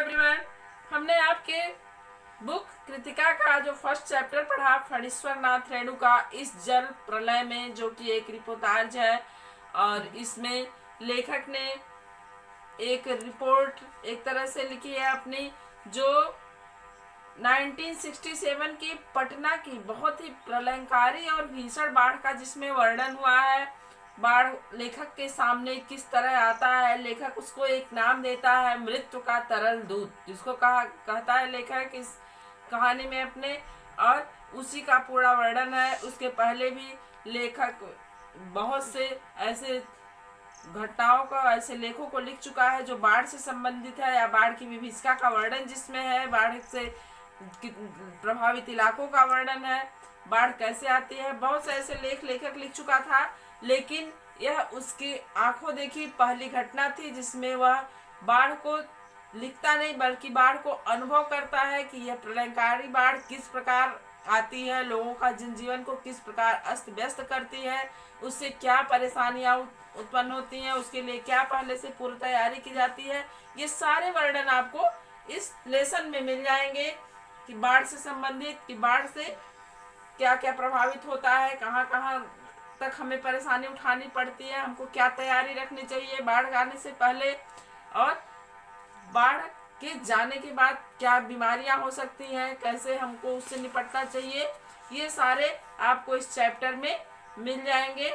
Everyone, हमने आपके book Kritika का जो फर्स्ट चैप्टर पढ़ा फणीश्वर नाथ रेणुका इस जल प्रलय में, जो कि एक रिपोर्टाज है। और इसमें लेखक ने एक रिपोर्ट एक तरह से लिखी है अपनी, जो 1967 की पटना की बहुत ही प्रलयंकारी और भीषण बाढ़ का जिसमें वर्णन हुआ है। बाढ़ लेखक के सामने किस तरह आता है, लेखक उसको एक नाम देता है मृत्यु का तरल दूत, जिसको कहता है लेखक इस कहानी में अपने, और उसी का पूरा वर्णन है। उसके पहले भी लेखक बहुत से ऐसे घटनाओं का, ऐसे लेखों को लिख चुका है जो बाढ़ से संबंधित है, या बाढ़ की विभीषिका का वर्णन जिसमें है, बाढ़ से प्रभावित इलाकों का वर्णन है, बाढ़ कैसे आती है। बहुत से ऐसे लेखक लिख चुका था, लेकिन यह उसकी आंखों देखी पहली घटना थी जिसमें वह बाढ़ को लिखता नहीं बल्कि बाढ़ को अनुभव करता है कि यह प्रलयंकारी बाढ़ किस प्रकार आती है, लोगों का जनजीवन को किस प्रकार अस्त व्यस्त करती है, उससे क्या परेशानियां उत्पन्न होती हैं, उसके लिए क्या पहले से पूर्व तैयारी की जाती है। ये सारे वर्णन आपको इस लेसन में मिल जाएंगे कि बाढ़ से संबंधित, कि बाढ़ से क्या क्या प्रभावित होता है, कहाँ कहाँ तक हमें परेशानी उठानी पड़ती है, हमको क्या तैयारी रखनी चाहिए बाढ़ आने से पहले, और बाढ़ के जाने के बाद क्या बीमारियां हो सकती हैं, कैसे हमको उससे निपटना चाहिए। ये सारे आपको इस चैप्टर में मिल जाएंगे।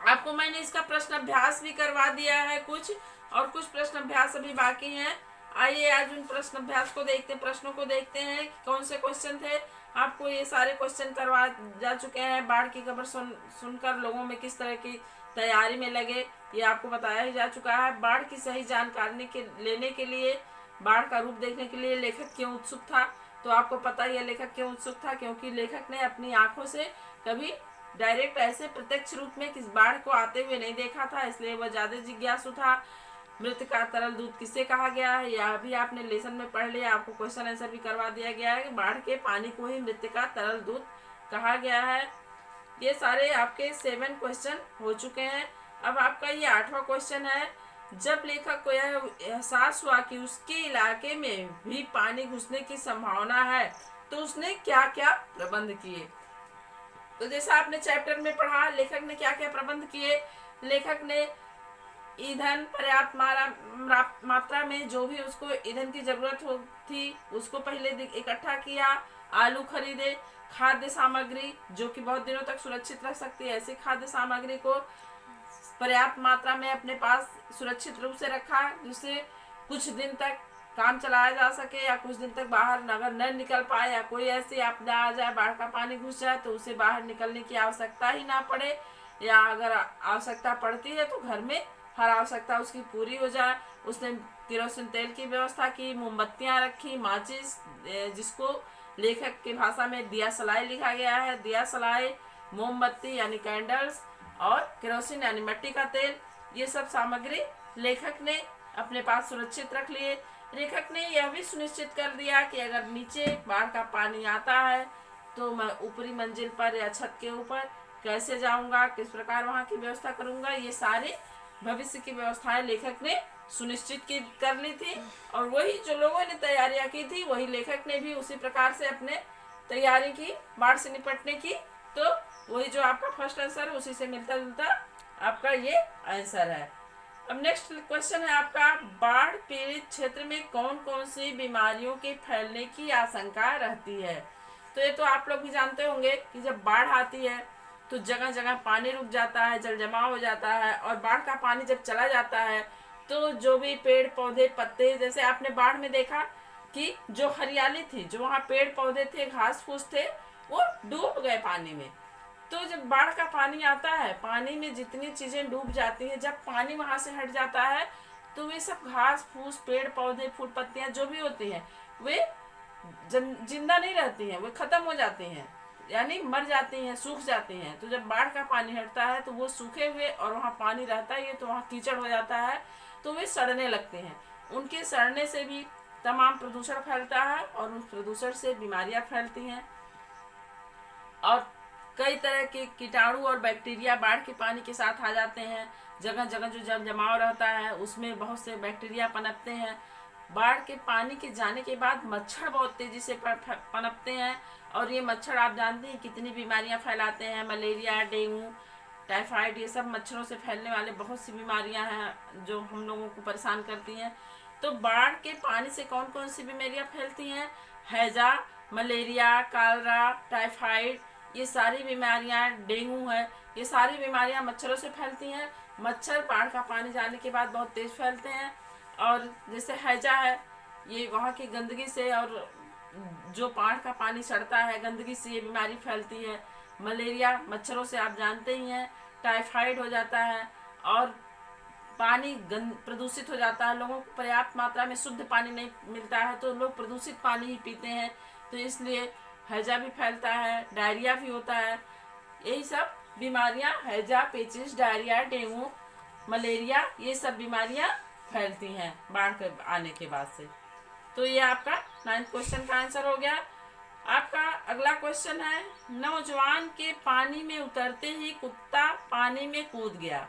आपको मैंने इसका प्रश्न अभ्यास भी करवा दिया है कुछ, और कुछ प्रश्न अभ्यास अभी बाकी हैं। आइए आज उन प्रश्न अभ्यास को देखते, प्रश्नों को देखते हैं कौन से क्वेश्चन थे। आपको ये सारे क्वेश्चन करवा जा चुके हैं। बाढ़ की खबर सुनकर लोगों में किस तरह की तैयारी में लगे, ये आपको बताया ही जा चुका है। बाढ़ की सही जानकारी लेने के लिए, बाढ़ का रूप देखने के लिए लेखक क्यों उत्सुक था, तो आपको पता ही है लेखक क्यों उत्सुक था, क्योंकि लेखक ने अपनी आंखों से कभी डायरेक्ट ऐसे प्रत्यक्ष रूप में किस बाढ़ को आते हुए नहीं देखा था, इसलिए वह ज्यादा जिज्ञासु था। मृत्यु का तरल दूत किसे कहा गया है, यह भी आपने लेसन में पढ़ लिया। आपको क्वेश्चन आंसर भी करवा दिया गया है कि बाढ़ के पानी को ही मृत्यु का तरल दूत कहा गया है। ये सारे आपके 7 क्वेश्चन हो चुके हैं। अब आपका ये 8वां क्वेश्चन है। जब लेखक को यह एहसास हुआ कि उसके इलाके में भी पानी घुसने की संभावना है, तो उसने क्या क्या प्रबंध किए। तो जैसा आपने चैप्टर में पढ़ा, लेखक ने क्या क्या प्रबंध किए। लेखक ने ईंधन पर्याप्त मात्रा में, जो भी उसको ईंधन की जरूरत थी उसको पहले इकट्ठा किया। आलू खरीदे, खाद्य सामग्री जो कि बहुत दिनों तक सुरक्षित रख सकती है, ऐसी खाद्य सामग्री को पर्याप्त मात्रा में अपने पास सुरक्षित रूप से रखा, जिससे कुछ दिन तक काम चलाया जा सके, या कुछ दिन तक बाहर अगर न निकल पाए, या कोई ऐसी आपदा आ जाए, बाढ़ का पानी घुस जाए, तो उसे बाहर निकलने की आवश्यकता ही ना पड़े, या अगर आवश्यकता पड़ती है तो घर में हर आवश्यकता उसकी पूरी हो जाए। उसने केरोसिन तेल की व्यवस्था की, मोमबत्तियां रखी, माचिस, जिसको लेखक की भाषा में दिया सलाई लिखा गया है, दिया सलाई, मोमबत्ती यानी कैंडल्स, और केरोसिन यानी मिट्टी का तेल, ये सब सामग्री लेखक ने अपने पास सुरक्षित रख लिए। लेखक ने यह भी सुनिश्चित कर दिया कि अगर नीचे बाढ़ का पानी आता है तो मैं ऊपरी मंजिल पर या छत के ऊपर कैसे जाऊंगा, किस प्रकार वहां की व्यवस्था करूंगा, ये सारे भविष्य की व्यवस्थाएं लेखक ने सुनिश्चित कर ली थी। और वही जो लोगों ने तैयारियां की थी, वही लेखक ने भी उसी प्रकार से अपने तैयारी की बाढ़ से निपटने की। तो वही जो आपका फर्स्ट आंसर है उसी से मिलता जुलता आपका ये आंसर है। अब नेक्स्ट क्वेश्चन है आपका, बाढ़ पीड़ित क्षेत्र में कौन कौन सी बीमारियों के फैलने की आशंका रहती है। तो ये तो आप लोग भी जानते होंगे कि जब बाढ़ आती है तो जगह जगह पानी रुक जाता है, जल जमाव हो जाता है, और बाढ़ का पानी जब चला जाता है तो जो भी पेड़ पौधे पत्ते, जैसे आपने बाढ़ में देखा कि जो हरियाली थी, जो वहाँ पेड़ पौधे थे, घास फूस थे, वो डूब गए पानी में। तो जब बाढ़ का पानी आता है, पानी में जितनी चीजें डूब जाती हैं, जब पानी वहां से हट जाता है तो वे सब घास फूस, पेड़ पौधे, फूल पत्तियां जो भी होती हैं, वे जिंदा नहीं रहती हैं, वे खत्म हो जाती हैं, यानी मर जाती हैं, सूख जाती हैं। तो जब बाढ़ का पानी हटता है तो वो सूखे हुए, और वहाँ पानी रहता है तो वहाँ कीचड़ हो जाता है, तो वे सड़ने लगते हैं। उनके सड़ने से भी तमाम प्रदूषण फैलता है, और उस प्रदूषण से बीमारियां फैलती हैं, और कई तरह के कीटाणु और बैक्टीरिया बाढ़ के पानी के साथ आ जाते हैं। जगह जगह जो जल जमाव रहता है उसमें बहुत से बैक्टीरिया पनपते हैं, बाढ़ के पानी के जाने के बाद मच्छर बहुत तेजी से पनपते हैं, और ये मच्छर आप जानते हैं कितनी बीमारियां फैलाते हैं। मलेरिया, डेंगू, टाइफाइड, ये सब मच्छरों से फैलने वाले बहुत सी बीमारियां हैं जो हम लोगों को परेशान करती हैं। तो बाढ़ के पानी से कौन कौन सी बीमारियां फैलती हैं? हैजा, मलेरिया, कालरा, टाइफाइड, ये सारी बीमारियां, डेंगू है, ये सारी बीमारियां मच्छरों से फैलती हैं। मच्छर बाढ़ का पानी जाने के बाद बहुत तेज फैलते हैं। और जैसे हैजा है, ये वहाँ की गंदगी से, और जो बाढ़ का पानी सड़ता है गंदगी से, ये बीमारी फैलती है। मलेरिया मच्छरों से आप जानते ही हैं। टाइफाइड हो जाता है, और पानी प्रदूषित हो जाता है। लोगों को पर्याप्त मात्रा में शुद्ध पानी नहीं मिलता है, तो लोग प्रदूषित पानी ही पीते हैं, तो इसलिए हैजा भी फैलता है, डायरिया भी होता है। यही सब बीमारियां, हैजा, पेचिस, डायरिया, डेंगू, मलेरिया, ये सब बीमारियां फैलती हैं बाढ़ के आने के बाद से। तो ये आपका 9th क्वेश्चन का आंसर हो गया। आपका अगला क्वेश्चन है, नौजवान के पानी में उतरते ही कुत्ता पानी में कूद गया,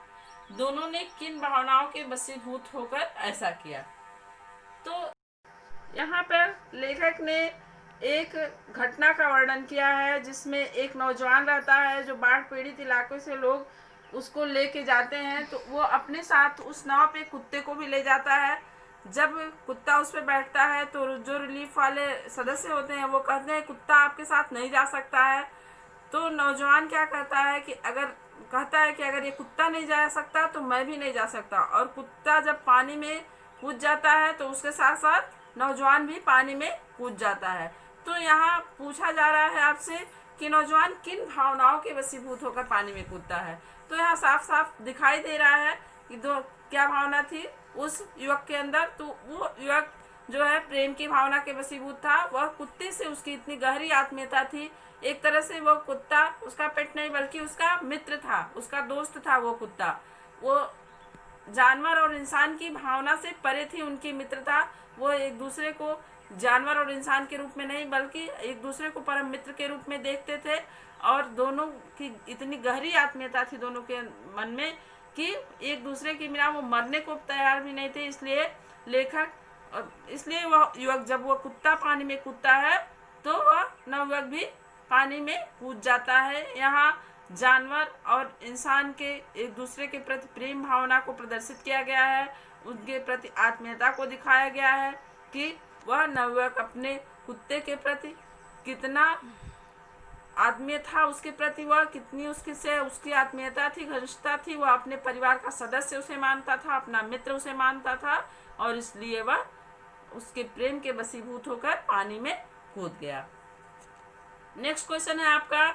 दोनों ने किन भावनाओं के वशीभूत होकर ऐसा किया? तो यहाँ पर लेखक ने एक घटना का वर्णन किया है जिसमें एक नौजवान रहता है जो बाढ़ पीड़ित इलाकों से लोग उसको लेके जाते हैं, तो वो अपने साथ उस नाव पे कुत्ते को भी ले जाता है। जब कुत्ता उस पर बैठता है तो जो रिलीफ वाले सदस्य होते हैं वो कहते हैं कुत्ता आपके साथ नहीं जा सकता है। तो नौजवान क्या कहता है कि अगर ये कुत्ता नहीं जा सकता तो मैं भी नहीं जा सकता, और कुत्ता जब पानी में कूद जाता है तो उसके साथ साथ नौजवान भी पानी में कूद जाता है। तो यहाँ पूछा जा रहा है आपसे कि नौजवान किन भावनाओं के वशीभूत होकर पानी में कूदता है? तो यहाँ साफ साफ दिखाई दे रहा है कि क्या भावना थी उस युवक के अंदर। तो वो युवक जो है प्रेम की भावना के वशीभूत था। वह कुत्ते से उसकी इतनी गहरी आत्मीयता थी, एक तरह से वो कुत्ता उसका पेट नहीं बल्कि उसका मित्र था, उसका दोस्त था। वो कुत्ता, वो जानवर और इंसान की भावना से परे थी उनकी मित्रता। वो एक दूसरे को जानवर और इंसान के रूप में नहीं बल्कि एक दूसरे को परम मित्र के रूप में देखते थे, और दोनों की इतनी गहरी आत्मीयता थी दोनों के मन में कि एक दूसरे के बिना वो मरने को तैयार भी नहीं थे। इसलिए वह युवक, जब वो कुत्ता पानी में कूदता है तो वह नवयुवक भी पानी में कूद जाता है। यहाँ जानवर और इंसान के एक दूसरे के प्रति प्रेम भावना को प्रदर्शित किया गया है, उनके प्रति आत्मीयता को दिखाया गया है कि वह नवयुवक अपने कुत्ते के प्रति कितना आत्मीय था, उसके प्रति वह कितनी उसकी आत्मीयता थी, घनिष्ठता थी। वह अपने परिवार का सदस्य उसे मानता था, अपना मित्र उसे मानता था, और इसलिए वह उसके प्रेम के वशीभूत होकर पानी में कूद गया। नेक्स्ट क्वेश्चन है आपका,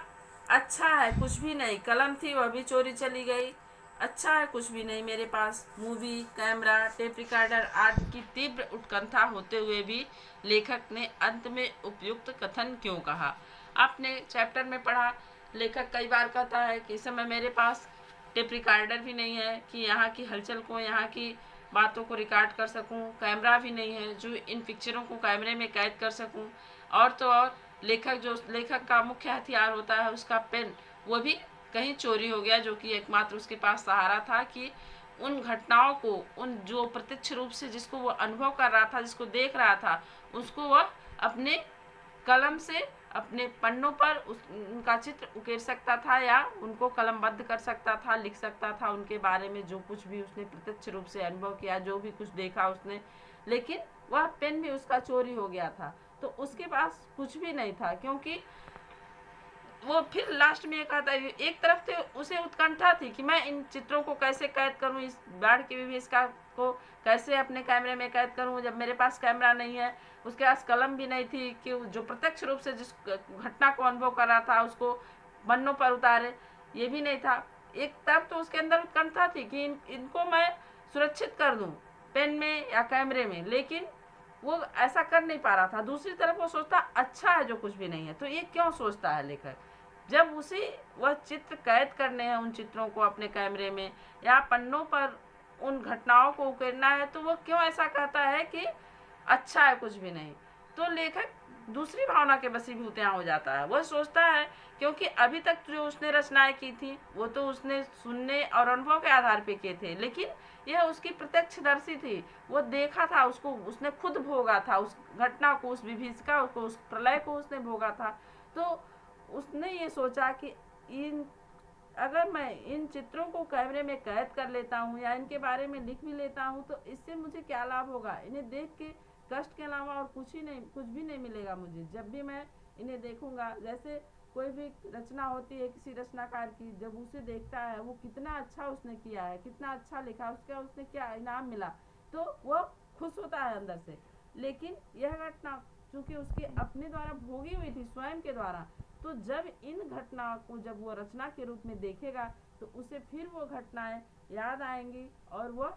अच्छा है कुछ भी नहीं, कलम थी वह भी चोरी चली गई। अच्छा है कुछ भी नहीं मेरे पास मूवी, कैमरा, टेप रिकॉर्डर आदि की तीव्र उत्कंठा होते हुए भी लेखक ने अंत में उपयुक्त कथन क्यों कहा? आपने चैप्टर में पढ़ा, लेखक कई बार कहता है कि इस समय मेरे पास टेप रिकॉर्डर भी नहीं है कि यहाँ की हलचल को, यहाँ की बातों को रिकॉर्ड कर सकूं, कैमरा भी नहीं है जो इन पिक्चरों को कैमरे में कैद कर सकूं, और तो और लेखक का मुख्य हथियार होता है उसका पेन, वो भी कहीं चोरी हो गया, जो कि एकमात्र उसके पास सहारा था कि उन घटनाओं को, उन जो प्रत्यक्ष रूप से जिसको वो अनुभव कर रहा था, जिसको देख रहा था, उसको वह अपने कलम से अपने पन्नों पर उनका चित्र उकेर सकता था या उनको कलमबद्ध कर सकता था, लिख सकता था उनके बारे में जो कुछ भी उसने प्रत्यक्ष रूप से अनुभव किया, जो भी कुछ देखा उसने। लेकिन वह पेन भी उसका चोरी हो गया था, तो उसके पास कुछ भी नहीं था, क्योंकि वो फिर लास्ट में कहता है, एक तरफ से उसे उत्कंठा थी कि मैं इन चित्रों को कैसे कैद करूं, इस बाढ़ की विभीषिका को कैसे अपने कैमरे में कैद करूं जब मेरे पास कैमरा नहीं है। उसके पास कलम भी नहीं थी कि जो प्रत्यक्ष रूप से जिस घटना को अनुभव कर रहा था उसको पन्नों पर उतारे, ये भी नहीं था। एक तरफ तो उसके अंदर उत्कंठा थी कि इनको मैं सुरक्षित कर दूं पेन में या कैमरे में, लेकिन वो ऐसा कर नहीं पा रहा था। दूसरी तरफ वो सोचता अच्छा है जो कुछ भी नहीं है। तो ये क्यों सोचता है लेखक? जब उसे वह चित्र कैद करने हैं, उन चित्रों को अपने कैमरे में या पन्नों पर उन घटनाओं को उकेरना है, तो वो क्यों ऐसा कहता है कि अच्छा है कुछ भी नहीं? तो लेखक दूसरी भावना के वशीभूत यहाँ हो जाता है। वह सोचता है, क्योंकि अभी तक जो उसने रचनाएं की थी वो तो उसने सुनने और अनुभव के आधार पे किए थे, लेकिन यह उसकी प्रत्यक्षदर्शी थी। वो देखा था, उसको उसने खुद भोगा था, उस घटना को, उस विभीषिका को, उस प्रलय को उसने भोगा था। तो उसने ये सोचा कि अगर मैं इन चित्रों को कैमरे में कैद कर लेता हूँ या इनके बारे में लिख भी लेता हूँ तो इससे मुझे क्या लाभ होगा। इन्हें देख के कष्ट के अलावा और कुछ भी नहीं मिलेगा मुझे। जब भी मैं इन्हें देखूंगा, जैसे कोई भी रचना होती है किसी रचनाकार की, जब उसे देखता है वो कितना अच्छा उसने किया है, कितना अच्छा लिखा, उसका उसने क्या इनाम मिला, तो वह खुश होता है अंदर से। लेकिन यह घटना चूंकि उसके अपने द्वारा भोगी हुई थी, स्वयं के द्वारा, तो जब इन घटनाओं को जब वो रचना के रूप में देखेगा तो उसे फिर वो घटनाएं याद आएंगी और वह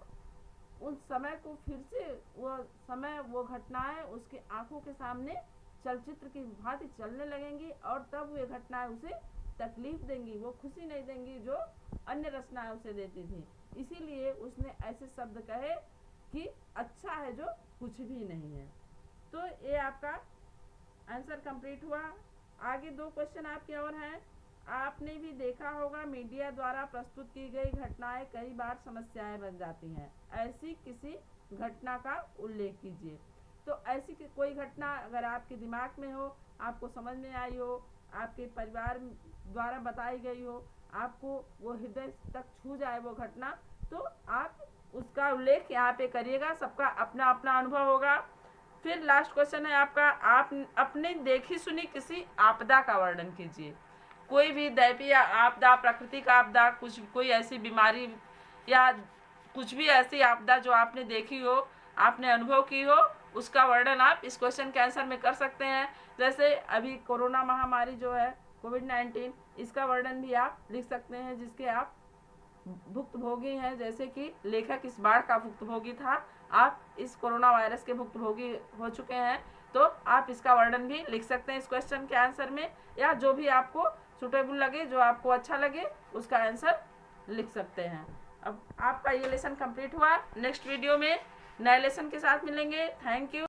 उन समय को फिर से वो घटनाएं उसके आंखों के सामने चलचित्र की भांति चलने लगेंगी और तब वे घटनाएं उसे तकलीफ देंगी, वो खुशी नहीं देंगी जो अन्य रचनाएं उसे देती थी। इसीलिए उसने ऐसे शब्द कहे कि अच्छा है जो कुछ भी नहीं है। तो ये आपका आंसर कंप्लीट हुआ। आगे 2 क्वेश्चन आपके और हैं। आपने भी देखा होगा मीडिया द्वारा प्रस्तुत की गई घटनाएं कई बार समस्याएं बन जाती हैं। ऐसी किसी घटना का उल्लेख कीजिए। तो ऐसी कोई घटना अगर आपके दिमाग में हो, आपको समझ में आई हो, आपके परिवार द्वारा बताई गई हो, आपको वो हृदय तक छू जाए वो घटना, तो आप उसका उल्लेख यहाँ पे करिएगा। सबका अपना अपना अनुभव होगा। फिर लास्ट क्वेश्चन है आपका, आप अपने देखी सुनी किसी आपदा का वर्णन कीजिए। कोई भी दैवीय आपदा, प्राकृतिक आपदा, कोई ऐसी बीमारी या कुछ भी ऐसी आपदा जो आपने देखी हो, आपने अनुभव की हो, उसका वर्णन आप इस क्वेश्चन के आंसर में कर सकते हैं। जैसे अभी कोरोना महामारी जो है कोविड-19, इसका वर्णन भी आप लिख सकते हैं, जिसके आप भुक्तभोगी हैं। जैसे कि लेखक इस बाढ़ का भुक्तभोगी था, आप इस कोरोना वायरस के भुक्तभोगी हो चुके हैं, तो आप इसका वर्णन भी लिख सकते हैं इस क्वेश्चन के आंसर में, या जो भी आपको सुटेबल लगे, जो आपको अच्छा लगे, उसका आंसर लिख सकते हैं। अब आपका ये लेसन कंप्लीट हुआ। नेक्स्ट वीडियो में नए लेसन के साथ मिलेंगे। Thank you.